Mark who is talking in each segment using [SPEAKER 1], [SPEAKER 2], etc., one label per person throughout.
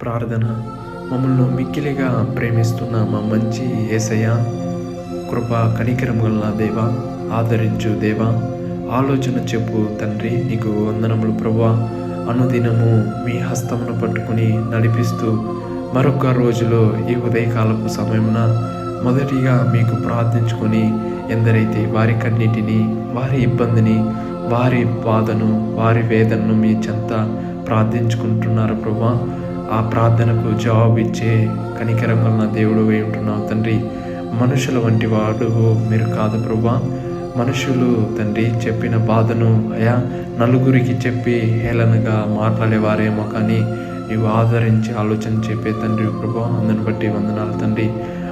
[SPEAKER 1] ప్రార్థన. మమ్మల్ని మిక్కిలిగా ప్రేమిస్తున్న మా మంచి యేసయ్య, కృప కనికరం గల దేవా, ఆదరించు దేవా, ఆలోచన చెప్పు తండ్రి, నీకు వందనములు ప్రభువా. అనుదినము మీ హస్తమును పట్టుకుని నడిపిస్తూ మరొక రోజులో ఈ ఉదయకాలపు సమయమున మొదటిగా మీకు ప్రార్థించుకొని ఎందరైతే వారి కన్నిటిని, వారి ఇబ్బందిని, వారి బాధను, వారి వేదనను మీ చెంత ప్రార్థించుకుంటున్నారు ప్రభువా, ఆ ప్రార్థనకు జవాబు ఇచ్చే కనికరం వలన దేవుడు అయి ఉంటున్నావు తండ్రి. మనుషుల వంటి వాడు మీరు కాదు ప్రభువా. మనుషులు తండ్రి చెప్పిన బాధను అయా నలుగురికి చెప్పి హేళనగా మాట్లాడేవారేమో, కానీ నీవు ఆదరించి ఆలోచన చెప్పే తండ్రి ప్రభువా. అందుని బట్టి వందనాలు తండ్రి.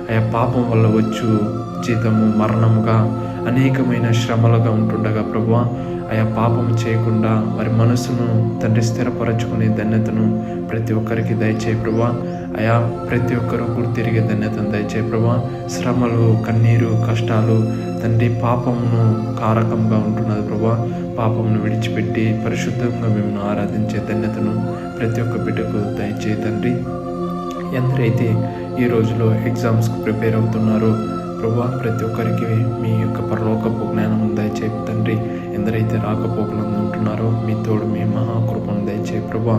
[SPEAKER 1] అయా పాపం వల్ల వచ్చు జీతము మరణముగా అనేకమైన శ్రమలుగా ఉంటుండగా ప్రభువా, అయా పాపం చేయకుండా వారి మనసును తండ్రి స్థిరపరచుకునే ధన్యతను ప్రతి ఒక్కరికి దయచేయ ప్రభువా. అయా ప్రతి ఒక్కరూ గుర్తిరిగే ధన్యతను దయచేయ ప్రభువా. శ్రమలు, కన్నీరు, కష్టాలు తండ్రి పాపమును కారకంగా ఉంటున్నది ప్రభువా. పాపమును విడిచిపెట్టి పరిశుద్ధంగా మిమ్మల్ని ఆరాధించే ధన్యతను ప్రతి ఒక్క బిడ్డకు దయచేయ తండ్రి. ఎందరైతే ఈ రోజులో ఎగ్జామ్స్కి ప్రిపేర్ అవుతున్నారో ప్రభువా, ప్రతి ఒక్కరికి మీ యొక్క పరలోకపు జ్ఞానం దయచేయ తండ్రి. ఎందరైతే రాకపోకలందు ఉంటున్నారో మీ తోడు, మీ మహాకృపను దయచేయ ప్రభువా.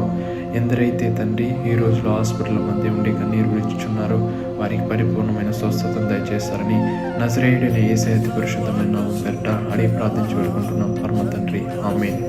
[SPEAKER 1] ఎందరైతే తండ్రి ఈ రోజులో హాస్పిటల్ మధ్య ఉండి కన్నీరు విడుచుచున్నారో వారికి పరిపూర్ణమైన స్వస్థతను దయచేస్తారని నజరేయుడైన యేసయ్య అతి పరిశుద్ధమైన నామమున అడిగి ప్రార్థించి వేడుకుంటున్నాం పరమ తండ్రి. ఆమేన్.